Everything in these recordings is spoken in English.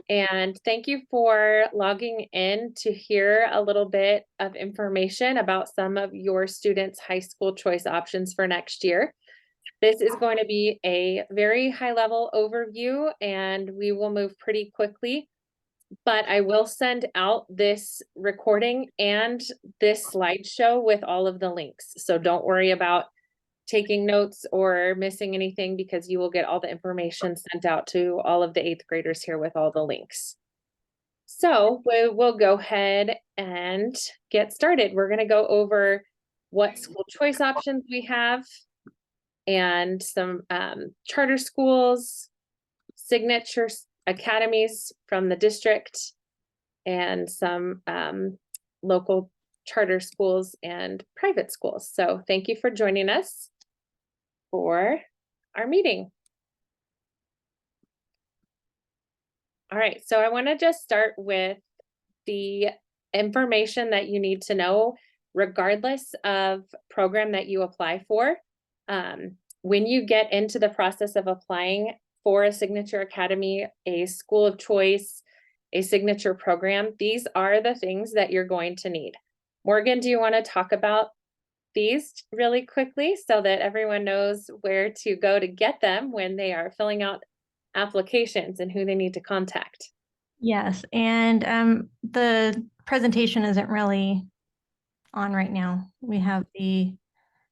And thank you for logging in to hear a little bit of information about some of your students' high school choice options for next year. This is going to be a very high level overview and we will move pretty quickly, but I will send out this recording and this slideshow with all of the links. So don't worry about taking notes or missing anything because you will get all the information sent out to all of the 8th graders here with all the links. So we will go ahead and get started. We're going to go over what school choice options we have and some charter schools, signature academies from the district, and some local charter schools and private schools. So thank you for joining us for our meeting. All right, so I want to just start with the information that you need to know regardless of program that you apply for. When you get into the process of applying for a Signature Academy, a school of choice, a signature program, these are the things that you're going to need. Morgan, do you want to talk about these really quickly so that everyone knows where to go to get them when they are filling out applications and who they need to contact? Yes, and the presentation isn't really on right now. We have the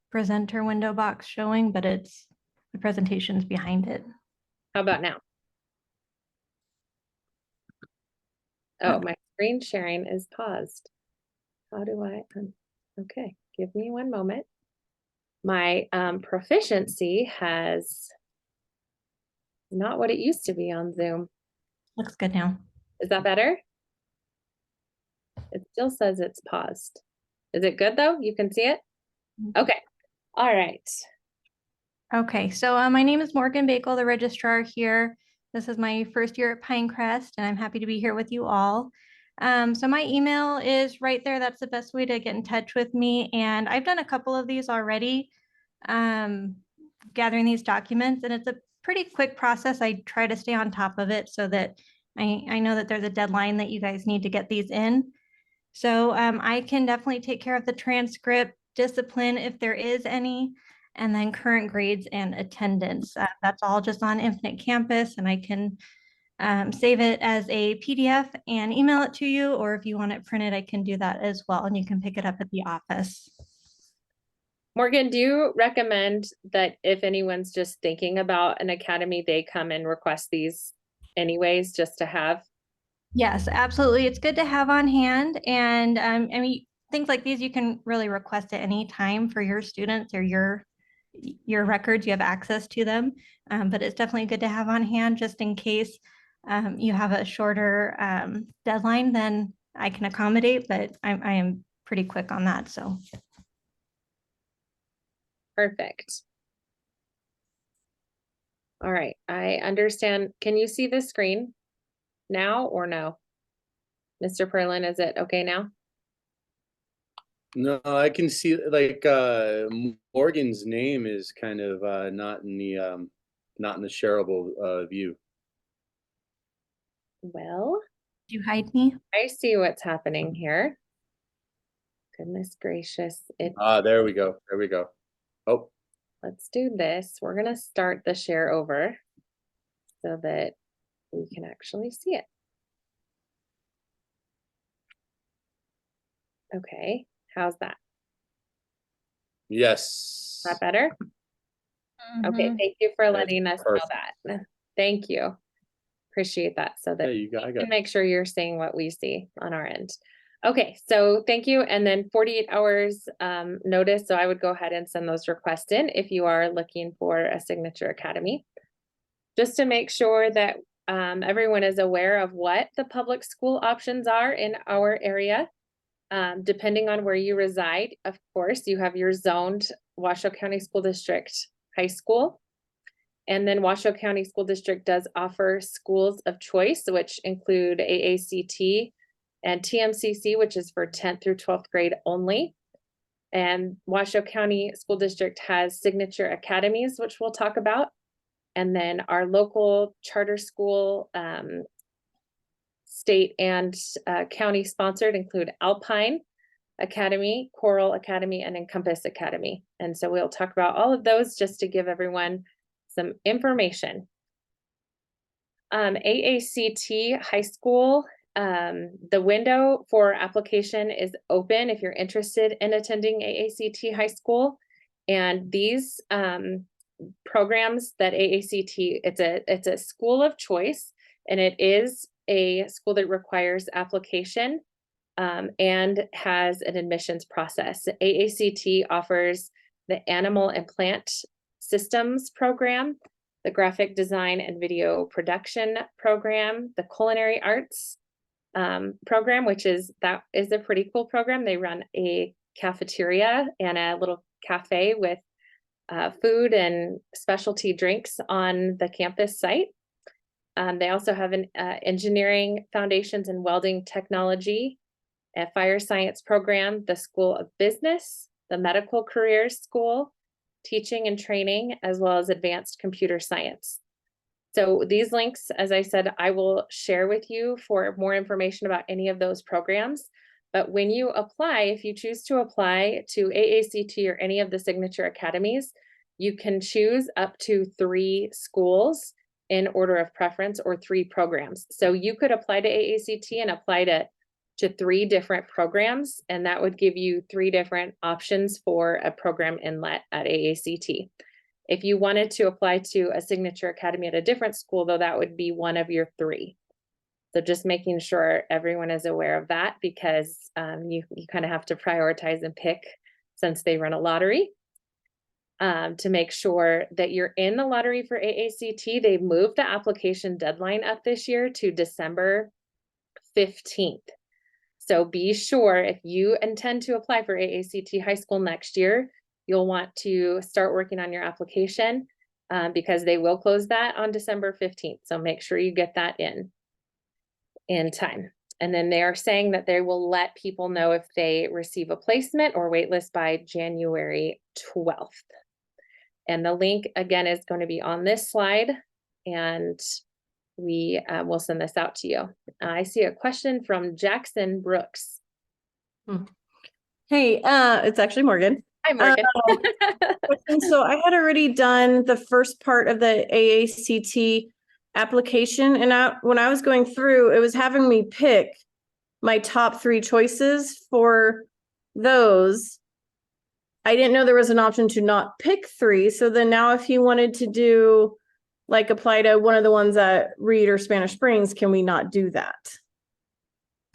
presenter window box showing, but it's the presentation's behind it. How about now? Oh, my screen sharing is paused. How do I, okay, give me one moment. My proficiency has not what it used to be on Zoom. Looks good now. Is that better? It still says it's paused. Is it good though? You can see it? Okay. All right. Okay, so my name is Morgan Bakel, the registrar here. This is my first year at Pinecrest, and I'm happy to be here with you all. So my email is right there. That's the best way to get in touch with me. And I've done a couple of these already, gathering these documents, and it's a pretty quick process. I try to stay on top of it so that I know that there's a deadline that you guys need to get these in. So I can definitely take care of the transcript, discipline if there is any, and then current grades and attendance. That's all just on Infinite Campus, and I can save it as a PDF and email it to you, or if you want it printed, I can do that as well, and you can pick it up at the office. Morgan, do you recommend that if anyone's just thinking about an academy, they come and request these anyways, just to have? Yes, absolutely. It's good to have on hand. And I mean, things like these, you can really request at any time for your students or your records. You have access to them. But it's definitely good to have on hand just in case you have a shorter deadline, then I can accommodate, but I am pretty quick on that. So Perfect. All right, I understand. Can you see the screen now or no? Mr. Perlin, is it okay now? No, I can see like Morgan's name is kind of not in the shareable view. Well, do you hide me? I see what's happening here. Goodness gracious. There we go. There we go. Oh, let's do this. We're going to start the share over so that we can actually see it. Okay, how's that? yes. Is that better? Okay, thank you for letting us know that. Thank you. Appreciate that so that you can make sure you're seeing what we see on our end. Okay, so thank you. And then 48 hours notice. So I would go ahead and send those requests in if you are looking for a Signature Academy. Just to make sure that everyone is aware of what the public school options are in our area. Depending on where you reside, of course, you have your zoned Washoe County School District high school. And then Washoe County School District does offer schools of choice, which include AACT and TMCC, which is for 10th through 12th grade only. And Washoe County School District has signature academies, which we'll talk about. And then our local charter school state and county sponsored include Alpine Academy, Coral Academy, and Encompass Academy. And so we'll talk about all of those just to give everyone some information. AACT High School, the window for application is open if you're interested in attending AACT High School. And these programs that AACT, it's a school of choice, and it is a school that requires application and has an admissions process. AACT offers the Animal and Plant Systems program, the Graphic Design and Video Production program, the Culinary Arts program, which is a pretty cool program. They run a cafeteria and a little cafe with food and specialty drinks on the campus site. They also have an engineering foundations and welding technology, a fire science program, the School of Business, the Medical Careers School, teaching and training, as well as advanced computer science. So these links, as I said, I will share with you for more information about any of those programs. But when you apply, if you choose to apply to AACT or any of the signature academies, you can choose up to 3 schools in order of preference or 3 programs. So you could apply to AACT and apply to 3 different programs, and that would give you 3 different options for a program inlet at AACT. If you wanted to apply to a signature academy at a different school, though, that would be one of your 3. So just making sure everyone is aware of that, because you kind of have to prioritize and pick, since they run a lottery, to make sure that you're in the lottery for AACT. They moved the application deadline up this year to December 15th. So be sure, if you intend to apply for AACT High School next year, you'll want to start working on your application because they will close that on December 15th. So make sure you get that in time. And then they are saying that they will let people know if they receive a placement or waitlist by January 12th. And the link, again, is going to be on this slide, and we will send this out to you. I see a question from Jackson Brooks. Hey, it's actually Morgan. Hi, Morgan. And so I had already done the first part of the AACT application, and when I was going through, it was having me pick my top 3 choices for those. I didn't know there was an option to not pick 3. So then now if you wanted to do, like, apply to one of the ones at Reed or Spanish Springs, can we not do that?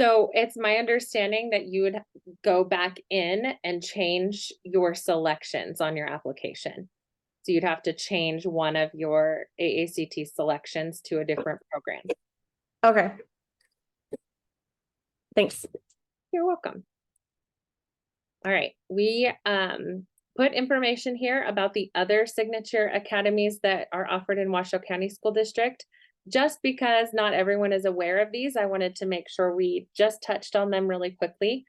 So it's my understanding that you would go back in and change your selections on your application. So you'd have to change one of your AACT selections to a different program. Okay. Thanks. You're welcome. All right, we put information here about the other signature academies that are offered in Washoe County School District. Just because not everyone is aware of these, I wanted to make sure we just touched on them really quickly.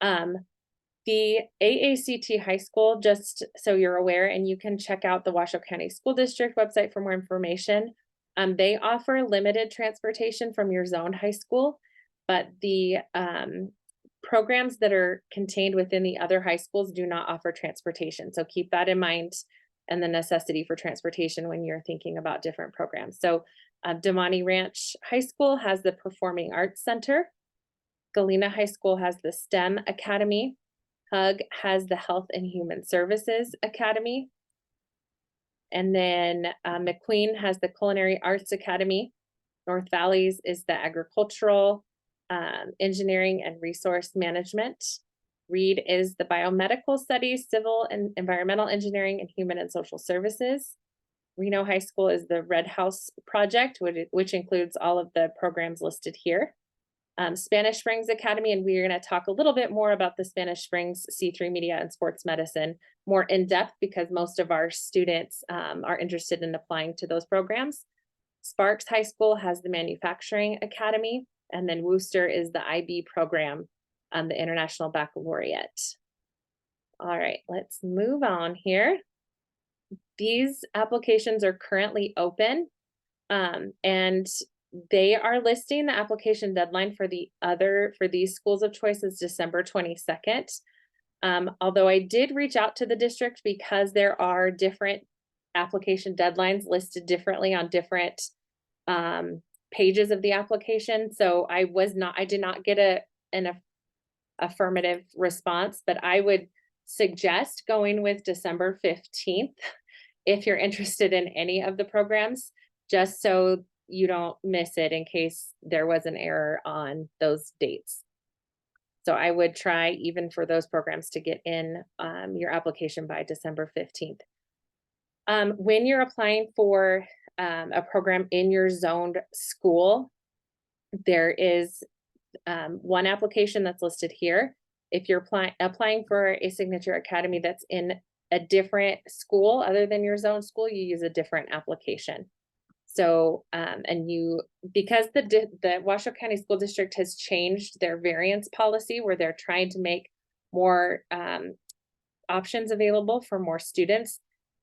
The AACT High School, just so you're aware, and you can check out the Washoe County School District website for more information. They offer limited transportation from your zoned high school, but the programs that are contained within the other high schools do not offer transportation. So keep that in mind, and the necessity for transportation when you're thinking about different programs. So Damani Ranch High School has the Performing Arts Center. Galena High School has the STEM Academy. HUG has the Health and Human Services Academy. And then McQueen has the Culinary Arts Academy. North Valleys is the Agricultural, Engineering and Resource Management. Reed is the Biomedical Studies, Civil and Environmental Engineering, and Human and Social Services. Reno High School is the Red House Project, which includes all of the programs listed here. Spanish Springs Academy, and we're going to talk a little bit more about the Spanish Springs C3 Media and Sports Medicine more in depth, because most of our students are interested in applying to those programs. Sparks High School has the Manufacturing Academy, and then Wooster is the IB program, the International Baccalaureate. All right, let's move on here. These applications are currently open, and they are listing the application deadline for these schools of choice is December 22nd. Although I did reach out to the district because there are different application deadlines listed differently on different pages of the application. So I did not get an affirmative response, but I would suggest going with December 15th if you're interested in any of the programs, just so you don't miss it in case there was an error on those dates. So I would try even for those programs to get in your application by December 15th. When you're applying for a program in your zoned school, there is one application that's listed here. If you're applying for a Signature Academy that's in a different school other than your zone school, you use a different application. So, because the Washoe County School District has changed their variance policy where they're trying to make more options available for more students.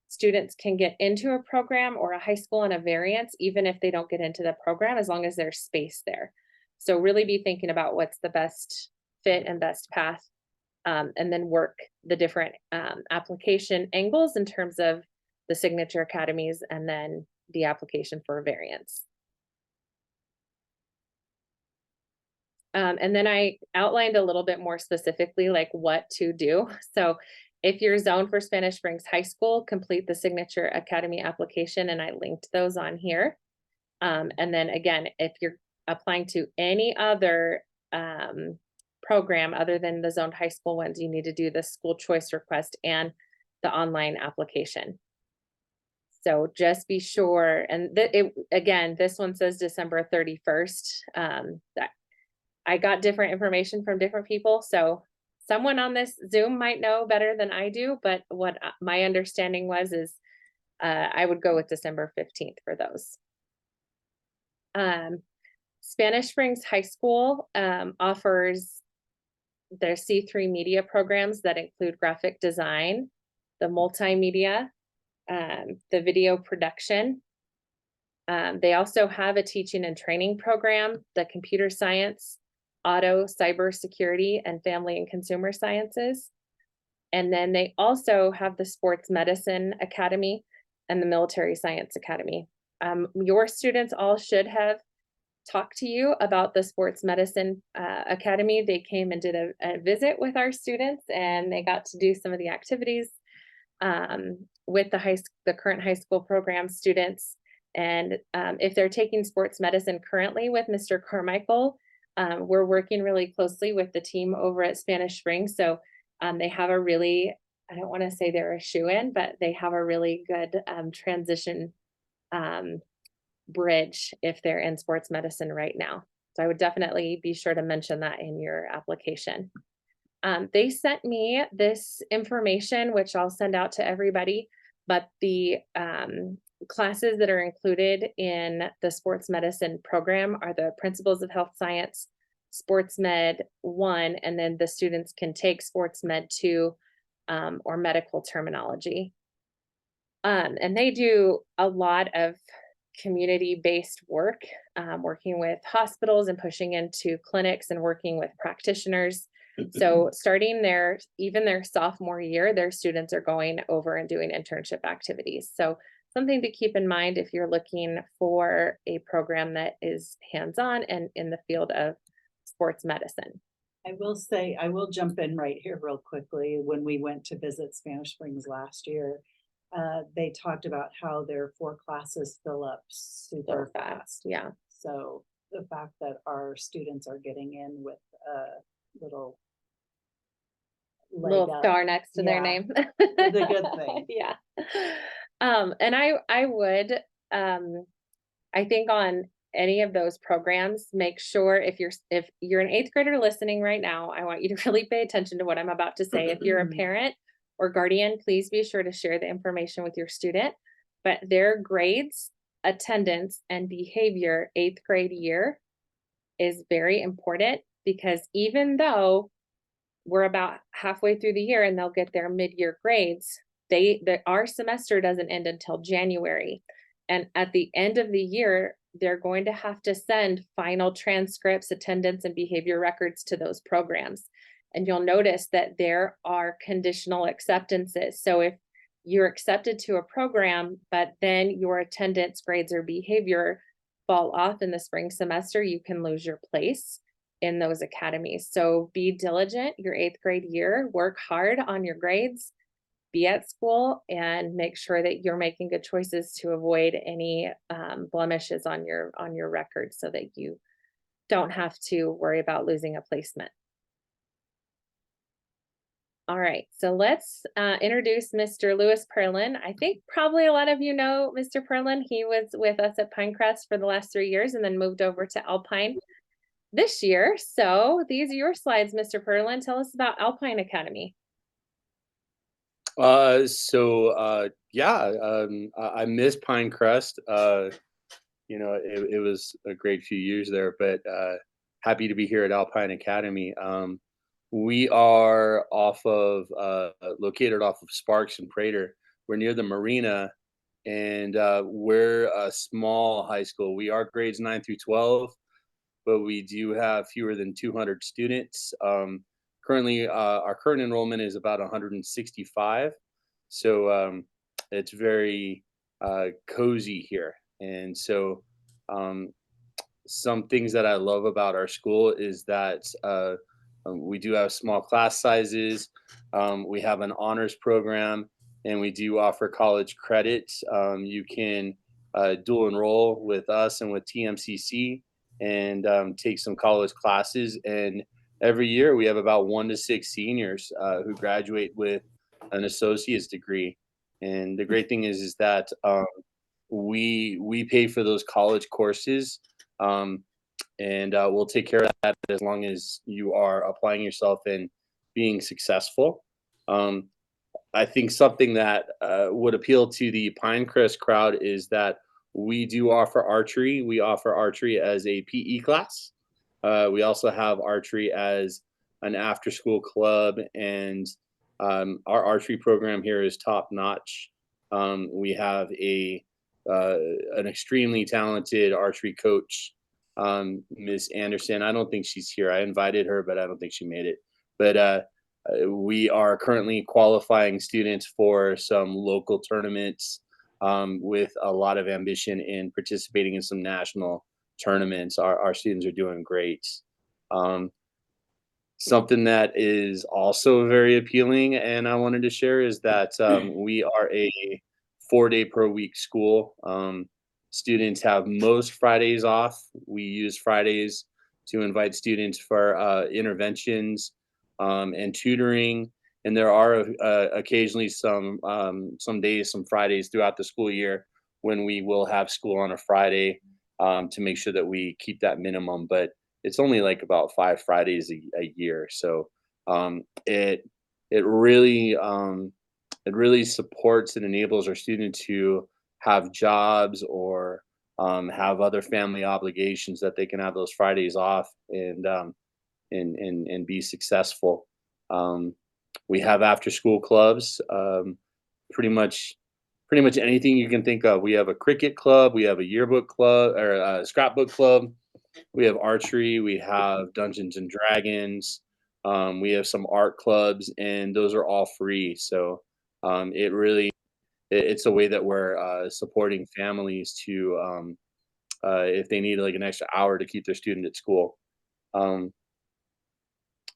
Students can get into a program or a high school on a variance, even if they don't get into the program, as long as there's space there. So really be thinking about what's the best fit and best path, and then work the different application angles in terms of the Signature Academies and then the application for a variance. And then I outlined a little bit more specifically like what to do. So if you're zoned for Spanish Springs High School, complete the Signature Academy application, and I linked those on here. And then again, if you're applying to any other program other than the zoned high school ones, you need to do the school choice request and the online application. So just be sure, and again, this one says December 31st. That I got different information from different people, so someone on this Zoom might know better than I do, but what my understanding is I would go with December 15th for those. Spanish Springs High School offers their C3 media programs that include graphic design, the multimedia, the video production. They also have a teaching and training program, the computer science, auto, cybersecurity, and family and consumer sciences. And then they also have the Sports Medicine Academy and the Military Science Academy. Your students all should have talked to you about the Sports Medicine Academy. They came and did a visit with our students, and they got to do some of the activities with the current high school program students. And if they're taking sports medicine currently with Mr. Carmichael, we're working really closely with the team over at Spanish Springs. So they have a really, I don't want to say they're a shoo-in, but they have a really good transition bridge if they're in sports medicine right now. So I would definitely be sure to mention that in your application. They sent me this information, which I'll send out to everybody, but the classes that are included in the sports medicine program are the Principles of Health Science, Sports Med 1, and then the students can take Sports Med 2 or medical terminology. And they do a lot of community-based work, working with hospitals and pushing into clinics and working with practitioners. So starting even their sophomore year, their students are going over and doing internship activities. So something to keep in mind if you're looking for a program that is hands-on and in the field of sports medicine. I will say, I will jump in right here real quickly. When we went to visit Spanish Springs last year, they talked about how their 4 classes fill up super fast. Yeah. So the fact that our students are getting in with a little Star next to their Yeah. name. The good thing. Yeah. And I would, I think on any of those programs, make sure if you're an 8th grader listening right now, I want you to really pay attention to what I'm about to say. If you're a parent or guardian, please be sure to share the information with your student, but their grades, attendance, and behavior 8th grade year is very important, because even though we're about halfway through the year and they'll get their mid-year grades, our semester doesn't end until January. And at the end of the year, they're going to have to send final transcripts, attendance, and behavior records to those programs. And you'll notice that there are conditional acceptances. So if you're accepted to a program, but then your attendance, grades, or behavior fall off in the spring semester, you can lose your place in those academies. So be diligent your 8th grade year, work hard on your grades, be at school, and make sure that you're making good choices to avoid any blemishes on your record so that you don't have to worry about losing a placement. All right, so let's introduce Mr. Lewis Perlin. I think probably a lot of you know Mr. Perlin. He was with us at Pinecrest for the last 3 years and then moved over to Alpine this year. So these are your slides, Mr. Perlin. Tell us about Alpine Academy. I miss Pinecrest. It was a great few years there, but happy to be here at Alpine Academy. We are located off of Sparks and Prater. We're near the marina, and we're a small high school. We are grades 9 through 12, but we do have fewer than 200 students. Currently, our current enrollment is about 165. So it's very cozy here. And so some things that I love about our school is that we do have small class sizes. We have an honors program, and we do offer college credit. You can dual enroll with us and with TMCC and take some college classes. And every year we have about 1 to 6 seniors who graduate with an associate's degree. And the great thing is that we pay for those college courses. And we'll take care of that as long as you are applying yourself and being successful. I think something that would appeal to the Pinecrest crowd is that we do offer archery. We offer archery as a PE class. We also have archery as an after-school club, and our archery program here is top notch. We have an extremely talented archery coach, Miss Anderson. I don't think she's here. I invited her, but I don't think she made it. But we are currently qualifying students for some local tournaments with a lot of ambition in participating in some national tournaments. Our students are doing great. Something that is also very appealing and I wanted to share is that we are a 4-day per week school. Students have most Fridays off. We use Fridays to invite students for interventions and tutoring. And there are occasionally some days, some Fridays throughout the school year when we will have school on a Friday to make sure that we keep that minimum. But it's only like about 5 Fridays a year. So it really supports and enables our students to have jobs or have other family obligations that they can have those Fridays off and be successful. We have after school clubs, pretty much anything you can think of. We have a cricket club, we have a yearbook club or a scrapbook club. We have archery, we have Dungeons and Dragons, we have some art clubs, and those are all free. So it's a way that we're supporting families to if they need like an extra hour to keep their student at school.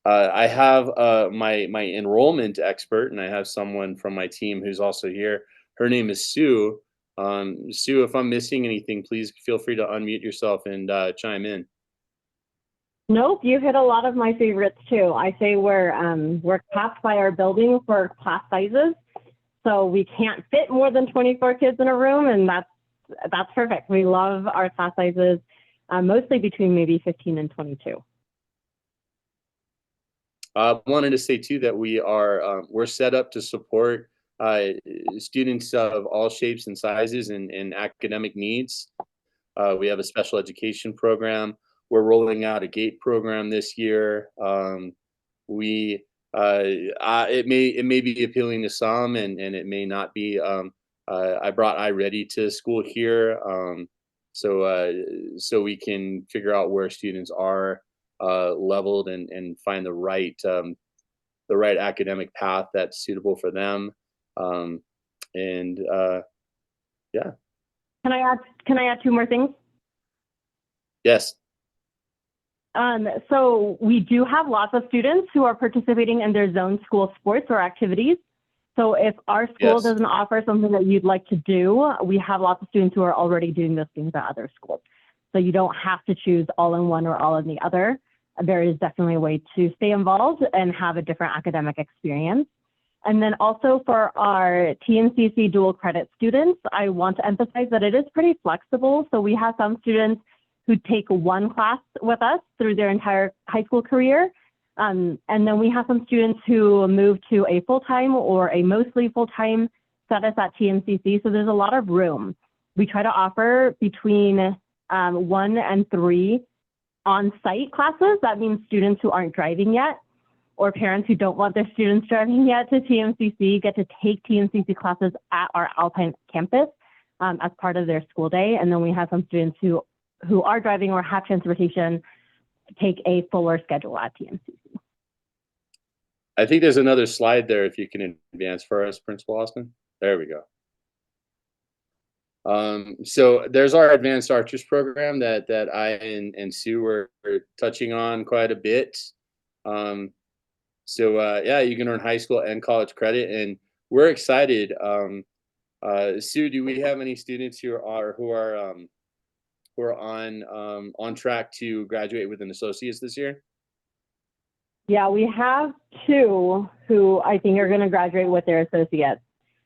I have my enrollment expert, and I have someone from my team who's also here. Her name is Sue. Sue, if I'm missing anything, please feel free to unmute yourself and chime in. Nope, you hit a lot of my favorites too. I say we're capped by our building for class sizes, so we can't fit more than 24 kids in a room, and that's perfect. We love our class sizes, mostly between maybe 15 and 22. I wanted to say too that we're set up to support students of all shapes and sizes and academic needs. We have a special education program. We're rolling out a GATE program this year. It may be appealing to some, and it may not be. I brought iReady to school here. so we can figure out where students are leveled and find the right academic path that's suitable for them. And yeah, Can I add two more things? yes, So we do have lots of students who are participating in their zone school sports or activities. So if our school Yes. doesn't offer something that you'd like to do, we have lots of students who are already doing those things at other schools. So you don't have to choose all in one or all in the other. There is definitely a way to stay involved and have a different academic experience. And then also for our TNCC dual credit students, I want to emphasize that it is pretty flexible. So we have some students who take one class with us through their entire high school career. And then we have some students who move to a full-time or a mostly full-time status at TNCC. So there's a lot of room. We try to offer between 1 and 3 on-site classes. That means students who aren't driving yet, or parents who don't want their students driving yet to TNCC get to take TNCC classes at our Alpine campus as part of their school day. And then we have some students who are driving or have transportation take a fuller schedule at TNCC. I think there's another slide there if you can advance for us, Principal Austin. There we go. So there's our Advanced Archers program that I and Sue were touching on quite a bit. Yeah, you can earn high school and college credit, and we're excited. Sue, do we have any students who are on track to graduate with an associate's this year? Yeah, we have 2 who I think are going to graduate with their associates.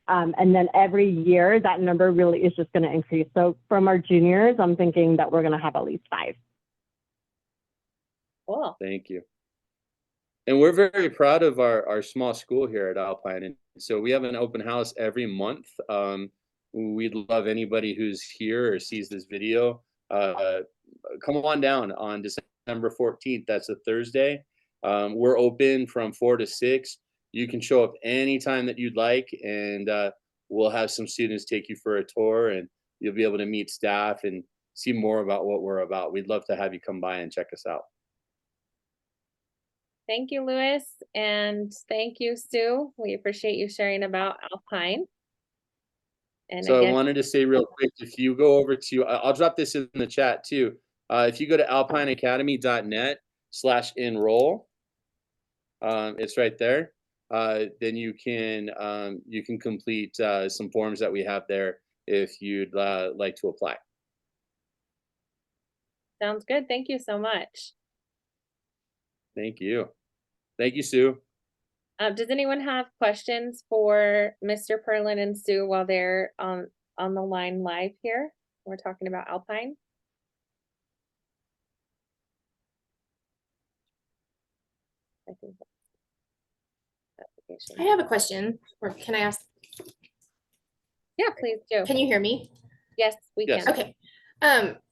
And then every year that number really is just going to increase. So from our juniors, I'm thinking that we're going to have at least 5. Cool. Thank you. And we're very proud of our small school here at Alpine. And so we have an open house every month. We'd love anybody who's here or sees this video. Come on down on December 14th. That's a Thursday. We're open from 4 to 6. You can show up anytime that you'd like, and we'll have some students take you for a tour, and you'll be able to meet staff and see more about what we're about. We'd love to have you come by and check us out. Thank you, Louis, and thank you, Sue. We appreciate you sharing about Alpine. And So I again, wanted to say real quick, if you go over to, I'll drop this in the chat too. If you go to alpineacademy.net/enroll, it's right there. Then you can complete some forms that we have there if you'd like to apply. sounds good. Thank you so much. Thank you. Thank you, Sue. Does anyone have questions for Mr. Perlin and Sue while they're on the line live here? We're talking about Alpine. I think that's application. I have a question, or can I ask? Yeah, please do. Can you hear me? Yes, we Yes. can. Okay.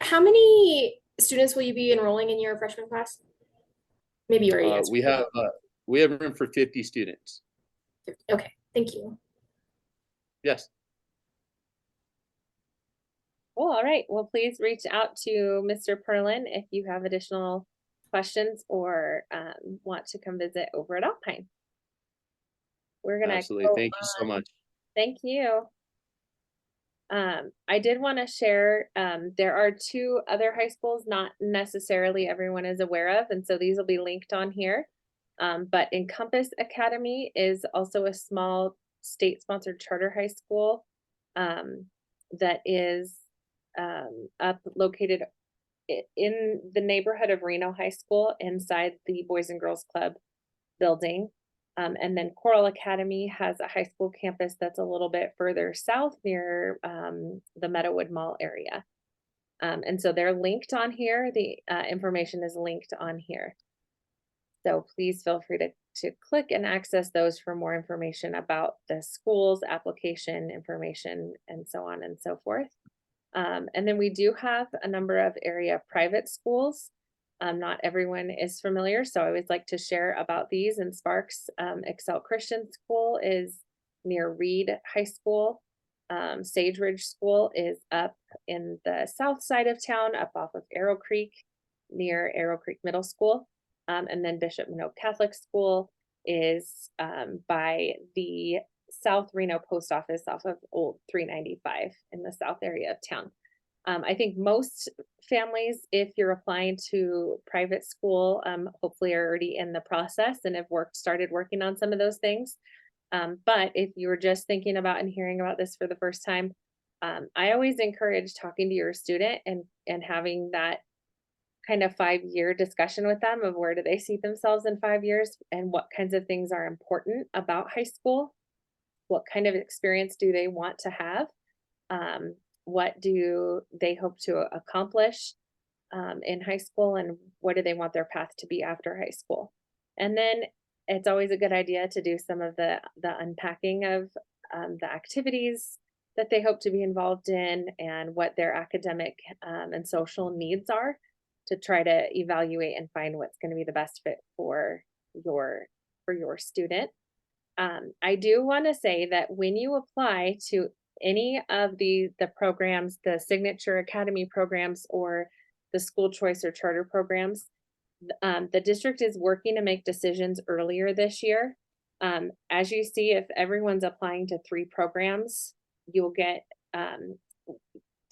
How many students will you be enrolling in your freshman class? Maybe you already answered. We have room for 50 students. Okay, thank you. Yes. Well, all right. Well, please reach out to Mr. Perlin if you have additional questions or want to come visit over at Alpine. We're gonna Absolutely. go Thank you so on. much. Thank you. I did want to share, there are 2 other high schools not necessarily everyone is aware of, and so these will be linked on here. But Encompass Academy is also a small state-sponsored charter high school that is located in the neighborhood of Reno High School inside the Boys and Girls Club building. And then Coral Academy has a high school campus that's a little bit further south near the Meadowood Mall area. And so they're linked on here. The information is linked on here. So please feel free to click and access those for more information about the schools, application information, and so on and so forth. And then we do have a number of area private schools. Not everyone is familiar, so I always like to share about these. And Sparks Excel Christian School is near Reed High School. Sage Ridge School is up in the south side of town, up off of Arrow Creek, near Arrow Creek Middle School. And then Bishop Manogue Catholic School is by the South Reno Post Office off of Old 395 in the south area of town. I think most families, if you're applying to private school, hopefully are already in the process and have started working on some of those things. But if you're just thinking about and hearing about this for the first time, I always encourage talking to your student and having that kind of 5-year discussion with them of where do they see themselves in 5 years and what kinds of things are important about high school. What kind of experience do they want to have? What do they hope to accomplish in high school, and what do they want their path to be after high school? And then it's always a good idea to do some of the unpacking of the activities that they hope to be involved in and what their academic and social needs are, to try to evaluate and find what's going to be the best fit for your student. I do want to say that when you apply to any of the programs, the Signature Academy programs or the school choice or charter programs, the district is working to make decisions earlier this year. As you see, if everyone's applying to 3 programs, you'll get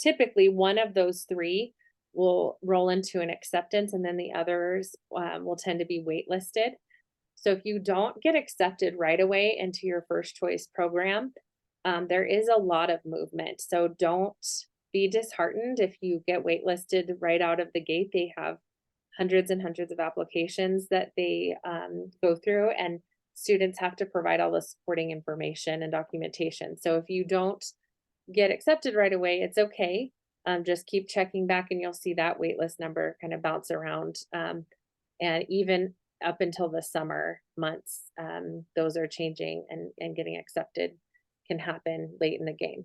typically one of those 3 will roll into an acceptance, and then the others will tend to be waitlisted. So if you don't get accepted right away into your first choice program, there is a lot of movement. So don't be disheartened if you get waitlisted right out of the gate. They have hundreds and hundreds of applications that they go through, and students have to provide all the supporting information and documentation. So if you don't get accepted right away, it's okay. Just keep checking back and you'll see that waitlist number kind of bounce around. And even up until the summer months, those are changing, and getting accepted can happen late in the game.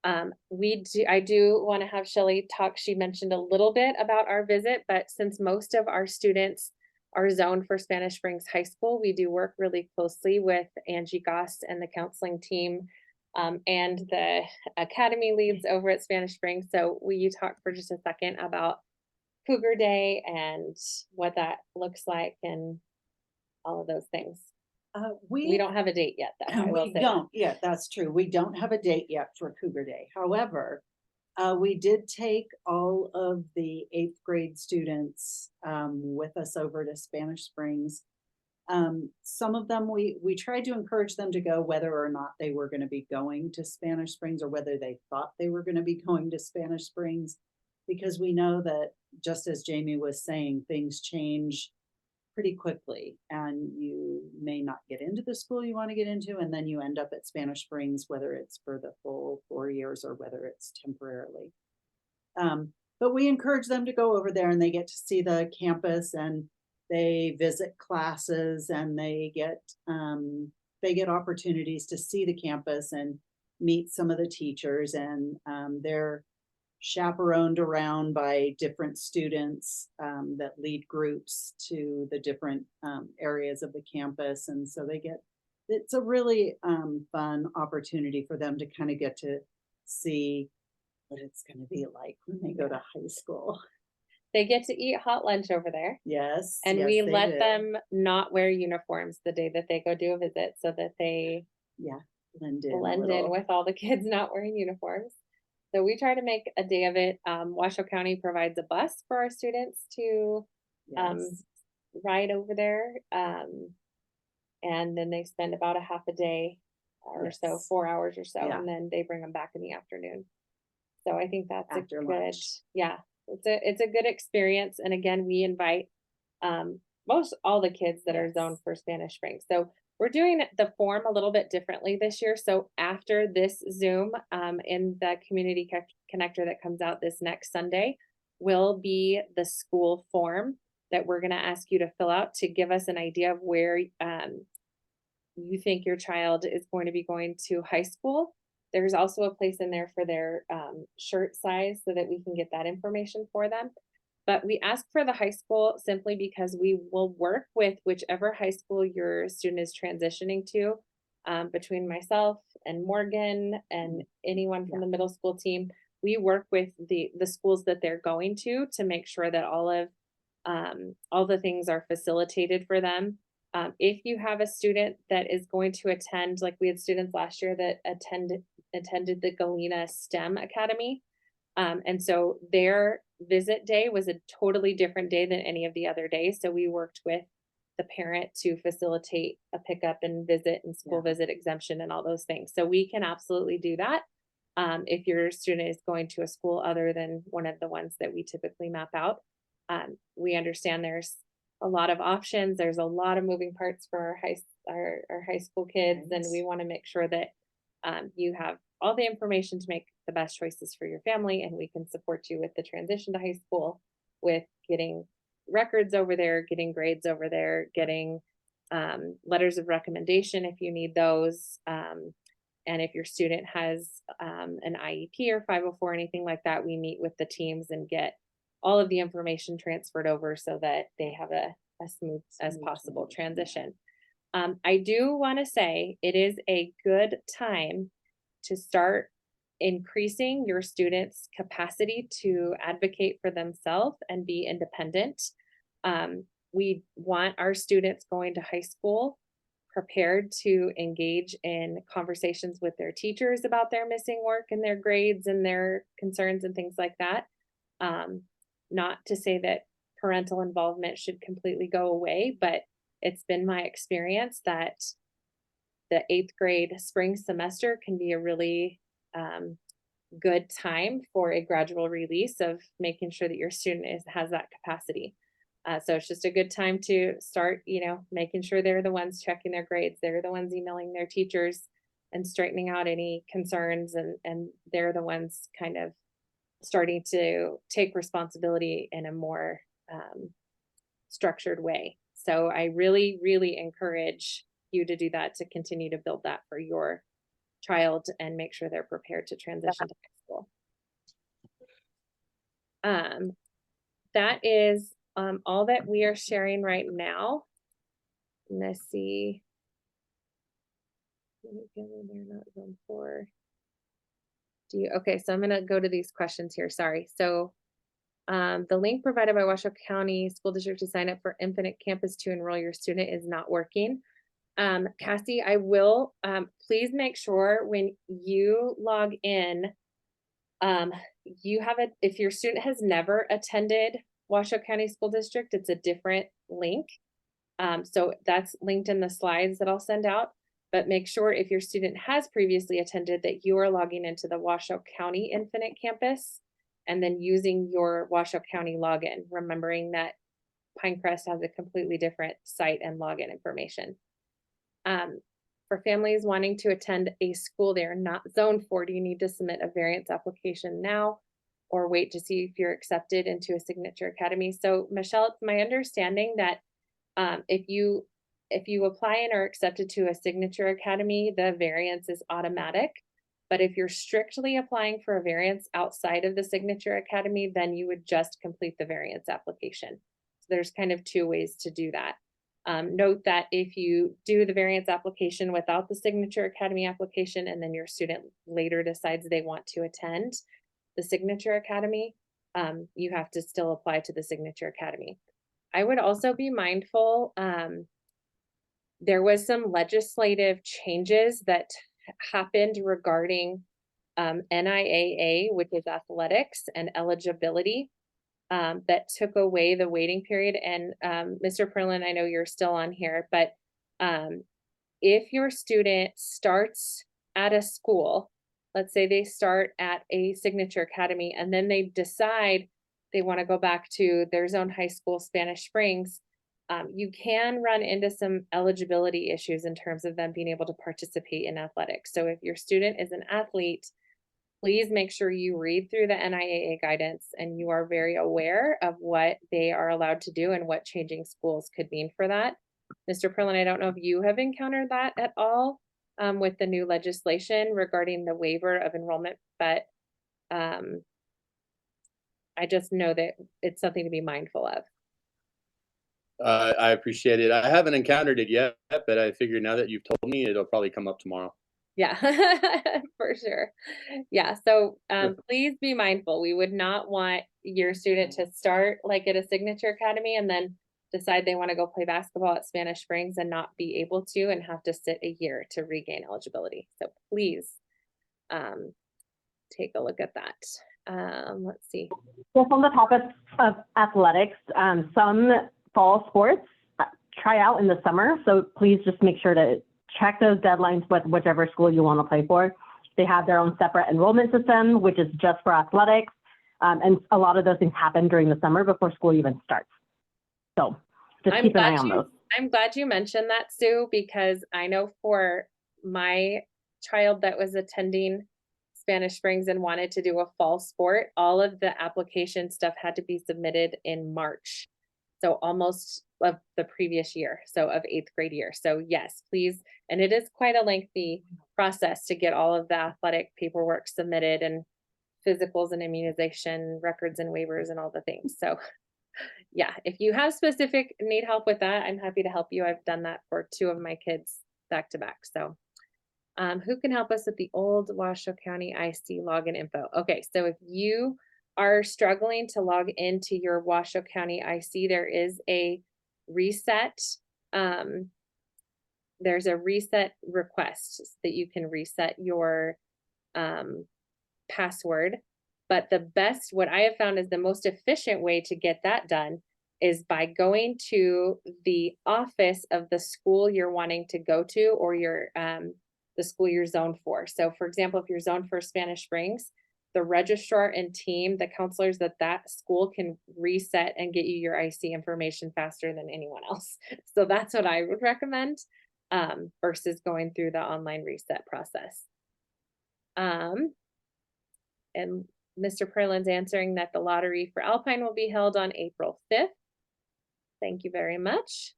I do want to have Shelly talk. She mentioned a little bit about our visit, but since most of our students are zoned for Spanish Springs High School, we do work really closely with Angie Goss and the counseling team and the academy leads over at Spanish Springs. So will you talk for just a second about Cougar Day and what that looks like and all of those things? We don't have a date yet, though. I will We say don't, yeah, that's true. We don't have a date yet for Cougar Day. However, we did take all of the 8th grade students with us over to Spanish Springs. Some of them, we tried to encourage them to go whether or not they were going to be going to Spanish Springs, or whether they thought they were going to be going to Spanish Springs, because we know that, just as Jamie was saying, things change pretty quickly, and you may not get into the school you want to get into, and then you end up at Spanish Springs, whether it's for the full 4 years or whether it's temporarily. But we encourage them to go over there, and they get to see the campus, and they visit classes, and they get opportunities to see the campus and meet some of the teachers, and they're chaperoned around by different students that lead groups to the different areas of the campus. And so it's a really fun opportunity for them to kind of get to see what it's going to be like when they go to high school. they get to eat hot lunch over there. Yes. And yes, we they let do. them not wear uniforms the day that they go do a visit, so that they blend in. a blend in little. with all the kids not wearing uniforms. So we try to make a day of it. Washoe County provides a bus for our students to Yes. ride over there. And then they spend about a half a day or so, Yes. 4 hours or so, Yeah. and then they bring them back in the afternoon. So I think that's After a good, lunch. yeah, it's a good experience. And again, we invite all the kids that are zoned Yes. for Spanish Springs. So we're doing the form a little bit differently this year. So after this Zoom, in the community connector that comes out this next Sunday, will be the school form that we're going to ask you to fill out to give us an idea of where you think your child is going to be going to high school. There's also a place in there for their shirt size so that we can get that information for them. But we ask for the high school simply because we will work with whichever high school your student is transitioning to between myself and Morgan and anyone from the middle school team, we work with the schools that they're going to make sure that all the things are facilitated for them. If you have a student that is going to attend, like we had students last year that attended the Galena STEM Academy. And so their visit day was a totally different day than any of the other days. So we worked with the parent to facilitate a pickup and visit and school visit exemption and all those things. So we can absolutely do that. If your student is going to a school other than one of the ones that we typically map out. We understand there's a lot of options. There's a lot of moving parts for our high school kids, and we want to make sure that you have all the information to make the best choices for your family, and we can support you with the transition to high school, with getting records over there, getting grades over there, getting letters of recommendation if you need those. And if your student has an IEP or 504, anything like that, we meet with the teams and get all of the information transferred over so that they have a smooth as possible transition. I do want to say it is a good time to start increasing your students' capacity to advocate for themselves and be independent. We want our students going to high school prepared to engage in conversations with their teachers about their missing work and their grades and their concerns and things like that. Not to say that parental involvement should completely go away, but it's been my experience that the 8th grade spring semester can be a really good time for a gradual release of making sure that your student has that capacity. So it's just a good time to start, making sure they're the ones checking their grades. They're the ones emailing their teachers and straightening out any concerns, and they're the ones kind of starting to take responsibility in a more structured way. So I really, really encourage you to do that, to continue to build that for your child and make sure they're prepared to transition to high school. That is all that we are sharing right now. Let's see. Okay, so I'm going to go to these questions here. Sorry. So the link provided by Washoe County School District to sign up for Infinite Campus to enroll your student is not working. Cassie, I will please make sure when you log in, if your student has never attended Washoe County School District, it's a different link. So that's linked in the slides that I'll send out, but make sure if your student has previously attended that you are logging into the Washoe County Infinite Campus and then using your Washoe County login, remembering that Pinecrest has a completely different site and login information. For families wanting to attend a school they are not zoned for, do you need to submit a variance application now or wait to see if you're accepted into a Signature Academy? So Michelle, it's my understanding that if you apply and are accepted to a Signature Academy, the variance is automatic. But if you're strictly applying for a variance outside of the Signature Academy, then you would just complete the variance application. So there's kind of two ways to do that. Note that if you do the variance application without the Signature Academy application, and then your student later decides they want to attend the Signature Academy, you have to still apply to the Signature Academy. I would also be mindful, there was some legislative changes that happened regarding NIAA, which is athletics and eligibility, that took away the waiting period. And Mr. Perlin, I know you're still on here, but if your student starts at a school, let's say they start at a Signature Academy, and then they decide they want to go back to their zone high school, Spanish Springs, you can run into some eligibility issues in terms of them being able to participate in athletics. So if your student is an athlete, please make sure you read through the NIAA guidance and you are very aware of what they are allowed to do and what changing schools could mean for that. Mr. Perlin, I don't know if you have encountered that at all with the new legislation regarding the waiver of enrollment, but I just know that it's something to be mindful of. I appreciate it. I haven't encountered it yet, but I figure now that you've told me, it'll probably come up tomorrow. Yeah, for sure. Yeah, so please be mindful. We would not want your student to start like at a Signature Academy and then decide they want to go play basketball at Spanish Springs and not be able to and have to sit a year to regain eligibility. So please take a look at that. Let's see. Just on the topic of athletics, some fall sports try out in the summer, so please just make sure to check those deadlines with whichever school you want to play for. They have their own separate enrollment system, which is just for athletics, and a lot of those things happen during the summer before school even starts. So just keep an eye on those. I'm glad you mentioned that, Sue, because I know for my child that was attending Spanish Springs and wanted to do a fall sport, all of the application stuff had to be submitted in March. So almost of the previous year, so of 8th grade year. So yes, please. And it is quite a lengthy process to get all of the athletic paperwork submitted and physicals and immunization records and waivers and all the things. So yeah, if you have specific need help with that, I'm happy to help you. I've done that for 2 of my kids back to back. So who can help us with the old Washoe County IC login info? Okay, so if you are struggling to log into your Washoe County IC, there is a reset. There's a reset request that you can reset your password. But the best, what I have found is the most efficient way to get that done is by going to the office of the school you're wanting to go to, or your the school you're zoned for. So for example, if you're zoned for Spanish Springs, the registrar and team, the counselors at that school can reset and get you your IC information faster than anyone else. So that's what I would recommend versus going through the online reset process. And Mr. Perlin's answering that the lottery for Alpine will be held on April 5th. Thank you very much.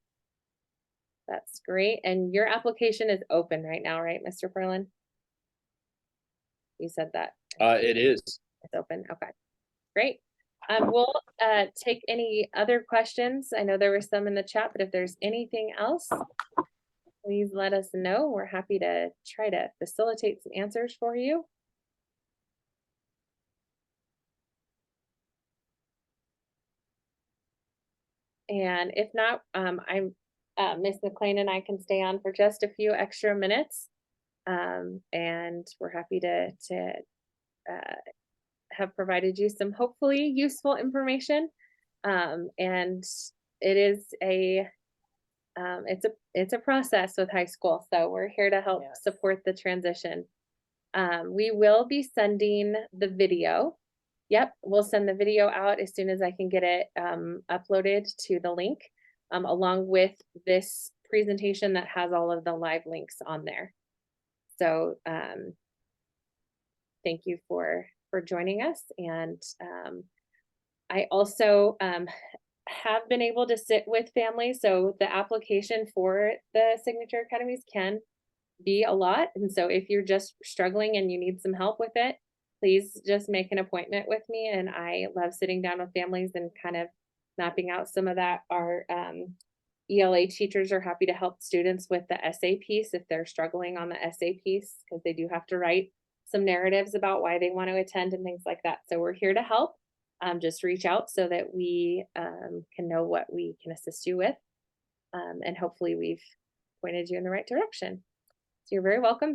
That's great. And your application is open right now, right, Mr. Perlin? You said that. It is. It's open. Okay, great. We'll take any other questions. I know there were some in the chat, but if there's anything else, please let us know. We're happy to try to facilitate some answers for you. And if not, Ms. McLean and I can stay on for just a few extra minutes. And we're happy to have provided you some hopefully useful information. And it is it's a process with high school. So we're here to help support the transition. We will be sending the video. Yep, we'll send the video out as soon as I can get it uploaded to the link, along with this presentation that has all of the live links on there. So thank you for joining us. And I also have been able to sit with families. So the application for the Signature Academies can be a lot. And so if you're just struggling and you need some help with it, please just make an appointment with me. And I love sitting down with families and kind of mapping out some of that. Our ELA teachers are happy to help students with the essay piece if they're struggling on the essay piece, because they do have to write some narratives about why they want to attend and things like that. So we're here to help. Just reach out so that we can know what we can assist you with. And hopefully we've pointed you in the right direction. So you're very welcome.